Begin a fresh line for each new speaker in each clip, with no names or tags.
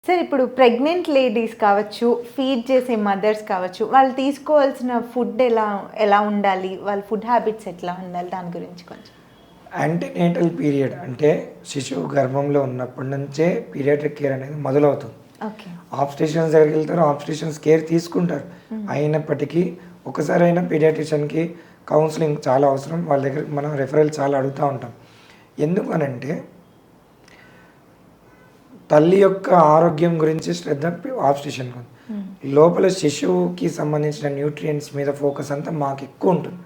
Sir ఇప్పుడు pregnant ladies కావచ్చు, feed చేసే మదర్స్ కావచ్చు, వాళ్ళు తీసుకోవాల్సిన ఫుడ్ ఎలా ఎలా ఉండాలి, వాళ్ళ ఫుడ్ హ్యాబిట్స్ ఎట్లా ఉండాలి, దాని గురించి కొంచెం.
యాంటీనేటల్ పీరియడ్ అంటే శిశువు గర్భంలో ఉన్నప్పటి నుంచే పీరియాట్రిక్ కేర్ అనేది మొదలవుతుంది.
ఓకే.
ఆబ్స్టేషన్స్ దగ్గరికి వెళ్తారు, ఆబ్స్టేషన్స్ కేర్ తీసుకుంటారు. అయినప్పటికీ ఒకసారి అయినా పీడియాట్రిషియన్కి కౌన్సిలింగ్ చాలా అవసరం. వాళ్ళ దగ్గర మనం రెఫరల్ చాలా అడుగుతూ ఉంటాం. ఎందుకనంటే తల్లి యొక్క ఆరోగ్యం గురించి శ్రద్ధ ఆబ్స్టేషన్ లోపల శిశువుకి సంబంధించిన న్యూట్రియంట్స్ మీద ఫోకస్ అంతా మాకు ఎక్కువ ఉంటుంది.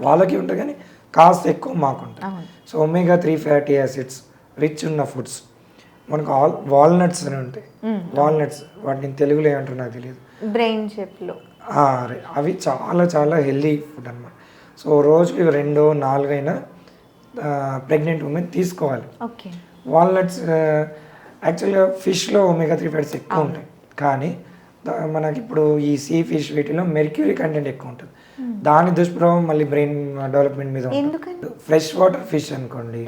వాళ్ళకి ఉంటుంది కానీ కాస్త ఎక్కువ మాకు ఉంటుంది. సో ఒమేగా-3 ఫ్యాటీ యాసిడ్స్ రిచ్ ఉన్న ఫుడ్స్ మనకు వాల్నట్స్ అని ఉంటాయి. వాల్నట్స్ వాటిని తెలుగులో ఏమంటారు నాకు తెలియదు.
బ్రెయిన్ షేప్లో
అవి చాలా చాలా హెల్దీ ఫుడ్ అన్నమాట. సో రోజుకి 2-4 అయినా ప్రెగ్నెంట్ ఉమెన్ తీసుకోవాలి.
ఓకే.
వాల్నట్స్ యాక్చువల్గా ఫిష్లో ఒమేగా-3 ఫ్యాట్స్ ఎక్కువ ఉంటాయి, కానీ మనకి ఇప్పుడు ఈ సీ ఫిష్ వీటిలో మెర్క్యూరీ కంటెంట్ ఎక్కువ ఉంటుంది. దాని దుష్ప్రభావం మళ్ళీ బ్రెయిన్ డెవలప్మెంట్ మీద ఉంటుంది. ఫ్రెష్ వాటర్ ఫిష్ అనుకోండి,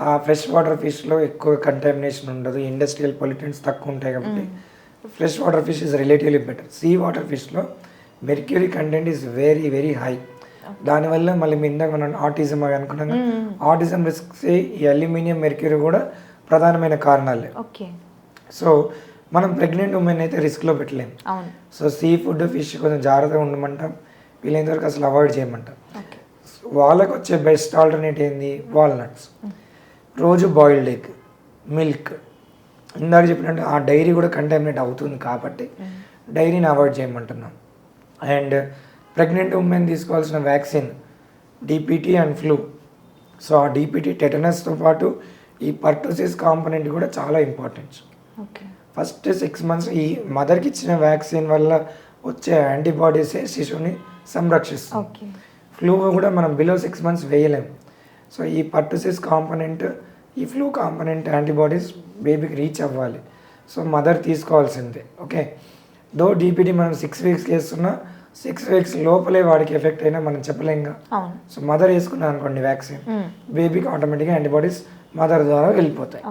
ఆ ఫ్రెష్ వాటర్ ఫిష్లో ఎక్కువ కంటామినేషన్ ఉండదు, ఇండస్ట్రియల్ పొల్యూటెంట్స్ తక్కువ ఉంటాయి కాబట్టి fresh water fish is relatively better. Sea water ఫిష్లో mercury content is very very high. దానివల్ల మళ్ళీ మీ ఇందాక మనం ఆటిజం అవి అనుకున్నాం, ఆటిజం రిస్క్ ఈ అల్యూమినియం మెర్క్యూరీ కూడా ప్రధానమైన కారణాలే.
ఓకే.
సో మనం ప్రెగ్నెంట్ ఉమెన్ అయితే రిస్క్లో పెట్టలేము. సో సీ ఫుడ్ ఫిష్ కొంచెం జాగ్రత్తగా ఉండమంటాం, వీలైనంత వరకు అసలు అవాయిడ్ చేయమంటాం. వాళ్ళకు వచ్చే బెస్ట్ ఆల్టర్నేట్ ఏంది? వాల్నట్స్, రోజు బాయిల్డ్ ఎగ్, మిల్క్. ఇందాక చెప్పినట్టు ఆ డైరీ కూడా కంటామినేట్ అవుతుంది కాబట్టి డైరీని అవాయిడ్ చేయమంటున్నాం. అండ్ ప్రెగ్నెంట్ ఉమెన్ తీసుకోవాల్సిన vaccine DPT and flu. So ఆ డిపిటీ టెటనస్తో పాటు ఈ పర్టోసిస్ కాంపోనెంట్ కూడా చాలా ఇంపార్టెంట్. ఫస్ట్ 6 months ఈ మదర్కి ఇచ్చిన వ్యాక్సిన్ వల్ల వచ్చే యాంటీబాడీసే శిశువుని సంరక్షిస్తుంది. ఫ్లూ కూడా మనం బిలో 6 months వేయలేము. సో ఈ పర్టోసిస్ కాంపోనెంట్, ఈ ఫ్లూ కాంపోనెంట్ యాంటీబాడీస్ బేబీకి రీచ్ అవ్వాలి. సో మదర్ తీసుకోవాల్సిందే. ఓకే. దో డిపిటీ మనం 6 weeks వేస్తున్నా 6 weeks లోపలే వాడికి ఎఫెక్ట్ అయినా మనం చెప్పలేంగా. సో మదర్ వేసుకున్నా అనుకోండి వ్యాక్సిన్, బేబీకి ఆటోమేటిక్గా యాంటీబాడీస్ మదర్ ద్వారా వెళ్ళిపోతాయి.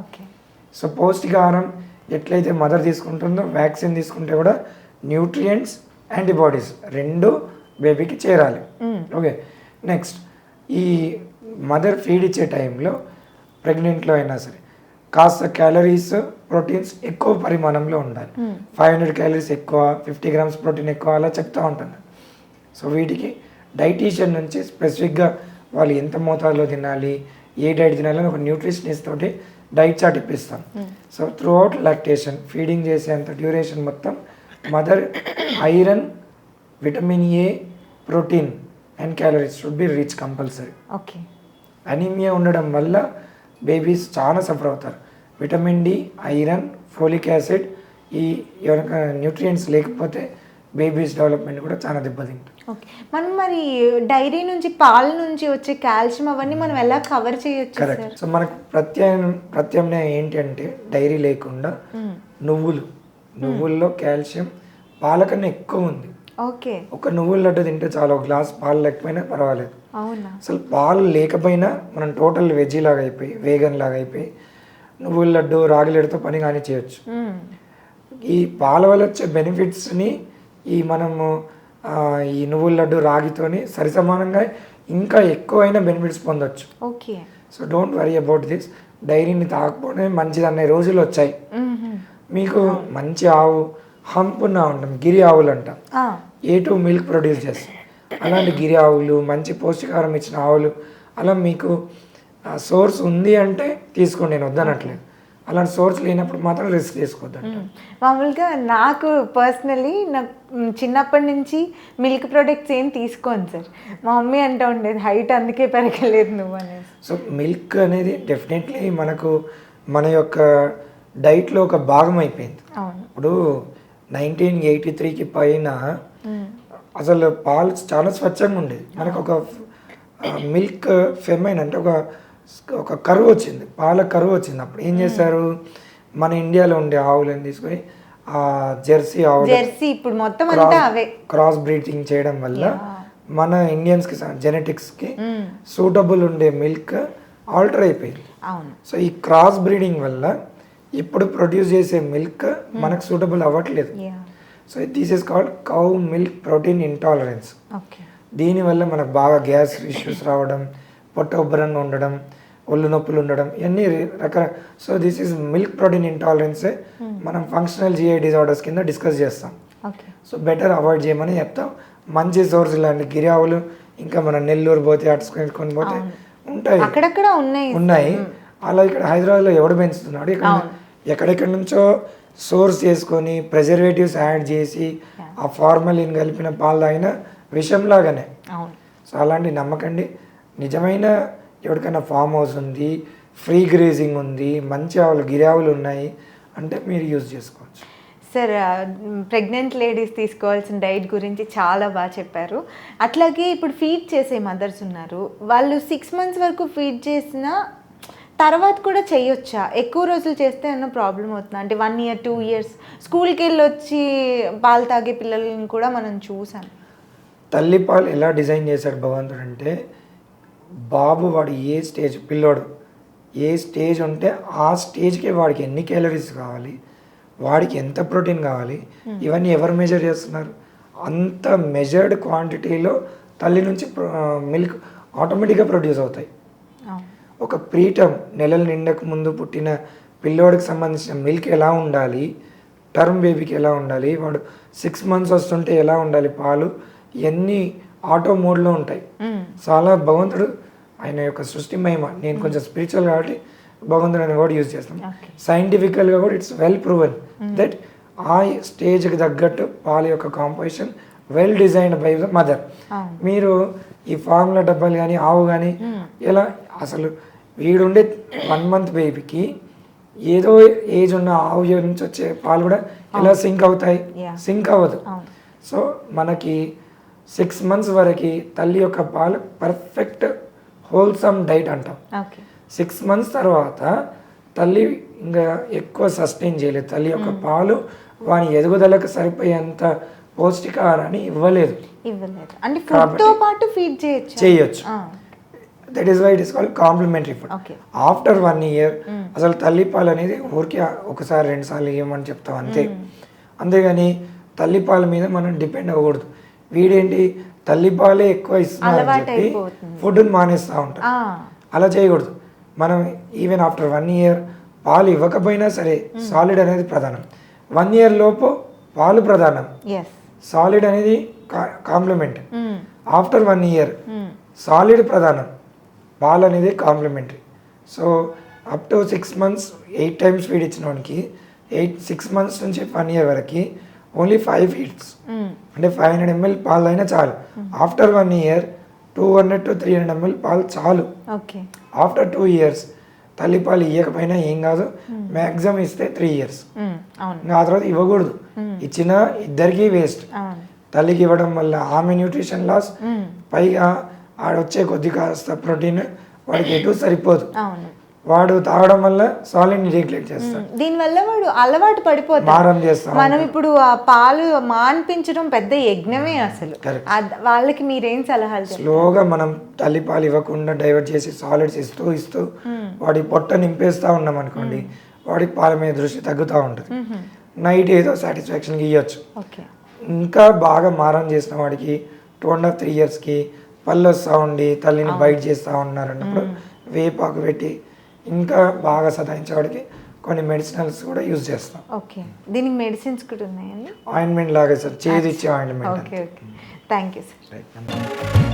సో పౌష్టికాహారం ఎట్లయితే మదర్ తీసుకుంటుందో వ్యాక్సిన్ తీసుకుంటే కూడా న్యూట్రియంట్స్ యాంటీబాడీస్ రెండు బేబీకి చేరాలి. ఓకే. నెక్స్ట్ ఈ మదర్ ఫీడ్ ఇచ్చే టైంలో ప్రెగ్నెంట్లో అయినా సరే కాస్త క్యాలరీస్ ప్రోటీన్స్ ఎక్కువ పరిమాణంలో ఉండాలి. 500 calories ఎక్కువ, 50 grams ప్రోటీన్ ఎక్కువ అలా చెప్తూ ఉంటాను. సో వీటికి డైటీషియన్ నుంచి స్పెసిఫిక్గా వాళ్ళు ఎంత మోతాదులో తినాలి, ఏ డైట్ తినాలని ఒక న్యూట్రిషనిస్ట్ తోటి డైట్ చార్ట్ ఇప్పిస్తాం. So throughout lactation feeding చేసేంత డ్యూరేషన్ మొత్తం mother iron, vitamin A, protein and calories should be rich compulsory.
Okay.
Anaemia ఉండడం వల్ల బేబీస్ చాలా సఫర్ అవుతారు. Vitamin D, iron, folic acid ఈ ఎవరైనా న్యూట్రియంట్స్ లేకపోతే బేబీస్ డెవలప్మెంట్ కూడా చాలా దెబ్బతింటుంది.
ఓకే. మనం మరి డైరీ నుంచి పాల నుంచి వచ్చే కాల్షియం అవన్నీ మనం ఎలా కవర్ చేయొచ్చు?
కరెక్ట్. సో మనకు ప్రత్యామ్నాయం ఏంటి అంటే డైరీ లేకుండా నువ్వుల్లో కాల్షియం పాల కన్నా ఎక్కువ ఉంది.
ఓకే.
ఒక నువ్వుల లడ్డు తింటే చాలా, ఒక గ్లాస్ పాలు లేకపోయినా పర్వాలేదు.
అవునా?
అసలు పాలు లేకపోయినా మనం టోటల్ వెజ్జీ లాగా అయిపోయి, వేగన్ లాగా అయిపోయి నువ్వుల లడ్డు, రాగి లడ్డుతో పని కానీ చేయొచ్చు. ఈ పాల వల్ల వచ్చే బెనిఫిట్స్ని ఈ మనము ఈ నువ్వుల లడ్డు, రాగితోని సరిసమానంగా ఇంకా ఎక్కువైన బెనిఫిట్స్ పొందొచ్చు.
Okay. So
don't worry about this. డైరీని తాగకపోవడమే మంచిది అనే రోజులు వచ్చాయి. మీకు మంచి ఆవు హంపున్నా ఉంటాం, గిరి ఆవులు అంటాం, A2 మిల్క్ ప్రొడ్యూస్ చేస్తాం. అలాంటి గిరి ఆవులు, మంచి పౌష్టికాహారం ఇచ్చిన ఆవులు, అలా మీకు సోర్స్ ఉంది అంటే తీసుకోండి, నేను వద్దనట్లేదు. అలాంటి సోర్స్ లేనప్పుడు మాత్రం రిస్క్ తీసుకోవద్దంట.
మామూలుగా నాకు పర్సనలీ నాకు చిన్నప్పటి నుంచి మిల్క్ ప్రొడక్ట్స్ ఏం తీసుకోను సార్. మా మమ్మీ అంటూ ఉండేది హైట్ అందుకే పెరగలేదు నువ్వు అనేది.
సో మిల్క్ అనేది డెఫినెట్లీ మనకు మన యొక్క డైట్లో ఒక భాగం అయిపోయింది. ఇప్పుడు 1983కి పైన అసలు పాలు చాలా స్వచ్ఛంగా ఉండేది. మనకు ఒక మిల్క్ ఫెమైన్ అంటే ఒక కరువు వచ్చింది, పాల కరువు వచ్చింది. అప్పుడు ఏం చేశారు, మన ఇండియాలో ఉండే ఆవులను తీసుకొని ఆ జెర్సీ ఆవులు
ఇప్పుడు మొత్తం అంతా అవే
క్రాస్ బ్రీడింగ్ చేయడం వల్ల మన ఇండియన్స్కి జెనెటిక్స్కి సూటబుల్ ఉండే మిల్క్ ఆల్టర్ అయిపోయింది. సో ఈ క్రాస్ బ్రీడింగ్ వల్ల ఇప్పుడు ప్రొడ్యూస్ చేసే మిల్క్ మనకు సూటబుల్ అవ్వట్లేదు. So this is called cow milk protein intolerance.
Okay.
దీనివల్ల మనకు బాగా గ్యాస్ ఇష్యూస్ రావడం, పొట్ట ఉబ్బరంగా ఉండడం, ఒళ్ళు నొప్పులు ఉండడం, ఇవన్నీ రకాల. So this is milk protein ఇంటాలరెన్సే మనం ఫంక్షనల్ జిఐ డిజార్డర్స్ కింద డిస్కస్ చేస్తాం. సో బెటర్ అవాయిడ్ చేయమని చెప్తాం. మంచి సోర్స్ ఇలాంటి గిరియావులు, ఇంకా మన నెల్లూరు పోతే అటుకొని పోతే ఉంటాయి,
అక్కడక్కడ ఉన్నాయి.
అలా ఇక్కడ హైదరాబాద్లో ఎవడు పెంచుతున్నాడు? ఇక్కడ ఎక్కడెక్కడి నుంచో సోర్స్ చేసుకొని ప్రిజర్వేటివ్స్ యాడ్ చేసి ఆ ఫార్మలిన్ కలిపిన పాలు తాగిన విషంలాగానే. సో అలాంటి నమ్మకండి. నిజమైన ఎవరికైనా ఫామ్ హౌస్ ఉంది, ఫ్రీ గ్రేజింగ్ ఉంది, మంచి ఆవులు గిరావులు ఉన్నాయి అంటే మీరు యూజ్ చేసుకోవచ్చు.
సార్, ప్రెగ్నెంట్ లేడీస్ తీసుకోవాల్సిన డైట్ గురించి చాలా బాగా చెప్పారు. అట్లాగే ఇప్పుడు ఫీడ్ చేసే మదర్స్ ఉన్నారు, వాళ్ళు 6 months వరకు ఫీడ్ చేసిన తర్వాత కూడా చేయొచ్చా? ఎక్కువ రోజులు చేస్తే ఏమన్నా ప్రాబ్లం అవుతుందా? అంటే 1 year 2 years స్కూల్కి వెళ్ళి వచ్చి పాలు తాగే పిల్లల్ని కూడా మనం చూసాం.
తల్లిపాలు ఎలా డిజైన్ చేశాడు భగవంతుడు అంటే, బాబు వాడు ఏ స్టేజ్, పిల్లోడు ఏ స్టేజ్ ఉంటే ఆ స్టేజ్కి వాడికి ఎన్ని క్యాలరీస్ కావాలి, వాడికి ఎంత ప్రోటీన్ కావాలి, ఇవన్నీ ఎవరు మెజర్ చేస్తున్నారు? అంత మెజర్డ్ క్వాంటిటీలో తల్లి నుంచి మిల్క్ ఆటోమేటిక్గా ప్రొడ్యూస్ అవుతాయి. ఒక ప్రీటర్మ్ నెలలు నిండక ముందు పుట్టిన పిల్లోడికి సంబంధించిన మిల్క్ ఎలా ఉండాలి, టర్మ్ బేబీకి ఎలా ఉండాలి, వాడు 6 months వస్తుంటే ఎలా ఉండాలి పాలు, ఇవన్నీ ఆటో మోడ్లో ఉంటాయి. చాలా భగవంతుడు ఆయన యొక్క సృష్టి మహిమ. నేను కొంచెం స్పిరిచువల్ కాబట్టి భగవంతుడు అనే వర్డ్ యూజ్ చేస్తాం. సైంటిఫికల్గా కూడా ఇట్స్ వెల్ ప్రూవెన్ దట్ ఆ స్టేజ్కి తగ్గట్టు పాల యొక్క composition well designed by the mother. మీరు ఈ ఫార్ములా డబ్బాలు కానీ ఆవు కానీ ఎలా, అసలు వీడుండే 1 month బేబీకి ఏదో ఏజ్ ఉన్న ఆవు నుంచి వచ్చే పాలు కూడా ఎలా సింక్ అవుతాయి? సింక్ అవ్వదు. సో మనకి 6 months వరకు తల్లి యొక్క పాలు పర్ఫెక్ట్ హోల్సమ్ డైట్ అంటాం. 6 months తర్వాత తల్లి ఇంకా ఎక్కువ సస్టైన్ చేయలేదు. తల్లి యొక్క పాలు వాని ఎదుగుదలకు సరిపోయేంత పౌష్టికాహారాన్ని ఇవ్వలేదు.
అంటే ఫుడ్తో పాటు ఫీడ్
చేయొచ్చు. That is why it is called complementary food. After 1 year అసలు తల్లిపాలు అనేది ఊరికి ఒకసారి 2 సార్లు ఇవ్వమని చెప్తాం అంతే. అంతేగాని తల్లిపాల మీద మనం డిపెండ్ అవ్వకూడదు. వీడేంటి తల్లిపాలే ఎక్కువ ఇస్తున్నారు అని చెప్పి ఫుడ్ని మానేస్తూ ఉంటాం. అలా చేయకూడదు. మనం ఈవెన్ ఆఫ్టర్ 1 year పాలు ఇవ్వకపోయినా సరే సాలిడ్ అనేది ప్రధానం. 1 year లోపు పాలు ప్రధానం, సాలిడ్ అనేది కాంప్లిమెంట్. ఆఫ్టర్ 1 year సాలిడ్ ప్రధానం, పాలు అనేది complementary. So up to 6 months 8 times feed ఇచ్చిన వానికి 6 months నుంచి 1 year వరకు ఓన్లీ 5 feeds అంటే 500 ml పాలు అయినా చాలు. ఆఫ్టర్ 1 year 200 to 300 ml పాలు చాలు. ఆఫ్టర్ 2 years తల్లిపాలు ఇవ్వకపోయినా ఏం కాదు, మ్యాక్సిమం ఇస్తే 3 years. ఆ తర్వాత ఇవ్వకూడదు. ఇచ్చిన ఇద్దరికీ వేస్ట్. తల్లికి ఇవ్వడం వల్ల ఆమె న్యూట్రిషన్ లాస్, పైగా ఆడొచ్చే కొద్ది కాస్త ప్రోటీన్ వాడికి ఎటు సరిపోదు. వాడు తాగడం వల్ల సాలిడ్ రెగ్యులేట్ చేస్తాడు.
దీనివల్ల వాడు అలవాటు పడిపోతాడు,
మారం చేస్తాం.
మనం ఇప్పుడు ఆ పాలు మాన్పించడం పెద్ద యజ్ఞమే అసలు. వాళ్ళకి మీరేం సలహాలు?
స్లోగా మనం తల్లిపాలు ఇవ్వకుండా డైవర్ట్ చేసి సాలిడ్స్ ఇస్తూ వాడి పొట్ట నింపేస్తూ ఉన్నాం అనుకోండి, వాడికి పాల మీద దృష్టి తగ్గుతూ ఉంటుంది. నైట్ ఏదో సాటిస్ఫాక్షన్కి ఇవ్వచ్చు. ఇంకా బాగా మారం చేసిన వాడికి 2.5-3 yearsకి పళ్ళు వస్తూ ఉండి తల్లిని బయట చేస్తూ ఉన్నారు అన్నప్పుడు వేపాకు పెట్టి ఇంకా బాగా సతాయించేవాడికి కొన్ని మెడిసినల్స్ కూడా యూజ్ చేస్తాం.
ఓకే, దీనికి మెడిసిన్స్ కూడా ఉన్నాయండి?
ఆయింట్మెంట్ లాగా సార్, చేదు ఇచ్చే ointment.
Okay, thank you sir.